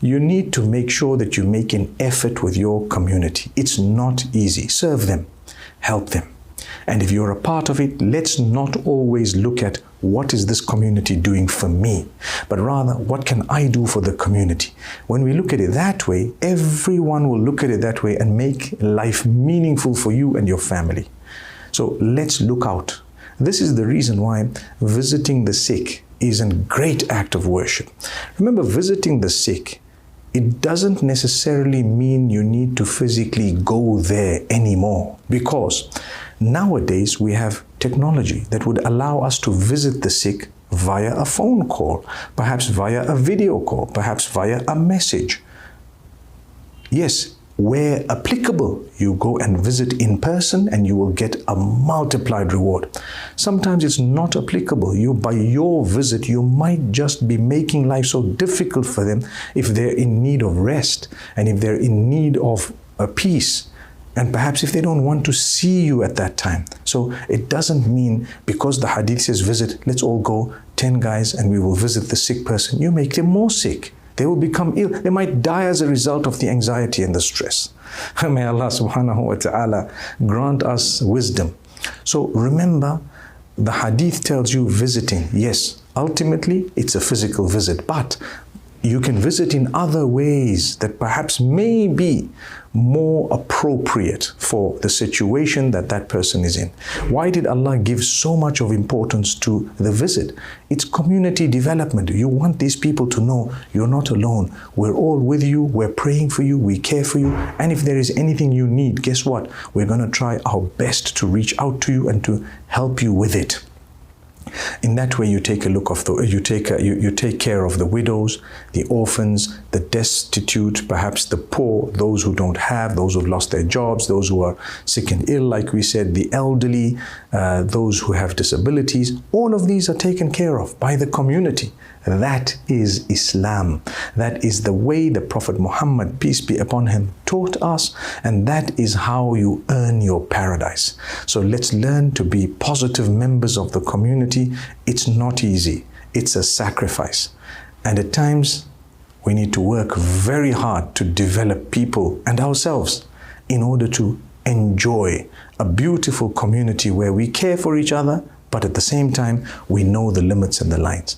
You need to make sure that you make an effort with your community. It's not easy. Serve them, help them. And if you're a part of it, let's not always look at what is this community doing for me, but rather what can I do for the community. When we look at it that way, everyone will look at it that way and make life meaningful for you and your family. So let's look out. This is the reason why visiting the sick is a great act of worship. Remember, visiting the sick, it doesn't necessarily mean you need to physically go there anymore, because nowadays we have technology that would allow us to visit the sick via a phone call, perhaps via a video call, perhaps via a message. Yes, where applicable, you go and visit in person and you will get a multiplied reward. Sometimes it's not applicable. By your visit, you might just be making life so difficult for them if they're in need of rest and if they're in need of a peace. And perhaps if they don't want to see you at that time. So it doesn't mean because the hadith says visit, let's all go 10 guys and we will visit the sick person. You make them more sick. They will become ill. They might die as a result of the anxiety and the stress. May Allah subhanahu wa ta'ala grant us wisdom. So remember, the hadith tells you visiting. Yes, ultimately it's a physical visit, but you can visit in other ways that perhaps may be more appropriate for the situation that that person is in. Why did Allah give so much of importance to the visit? It's community development. You want these people to know you're not alone. We're all with you. We're praying for you. We care for you. And if there is anything you need, guess what? We're going to try our best to reach out to you and to help you with it. In that way, you take a look of you take care of the widows, the orphans, the destitute, perhaps the poor, those who don't have, those who've lost their jobs, those who are sick and ill, like we said, the elderly, those who have disabilities. All of these are taken care of by the community. That is Islam. That is the way the Prophet Muhammad, peace be upon him, taught us, and that is how you earn your paradise. So let's learn to be positive members of the community. It's not easy. It's a sacrifice. And at times, we need to work very hard to develop people and ourselves in order to enjoy a beautiful community where we care for each other, but at the same time, we know the limits and the lines.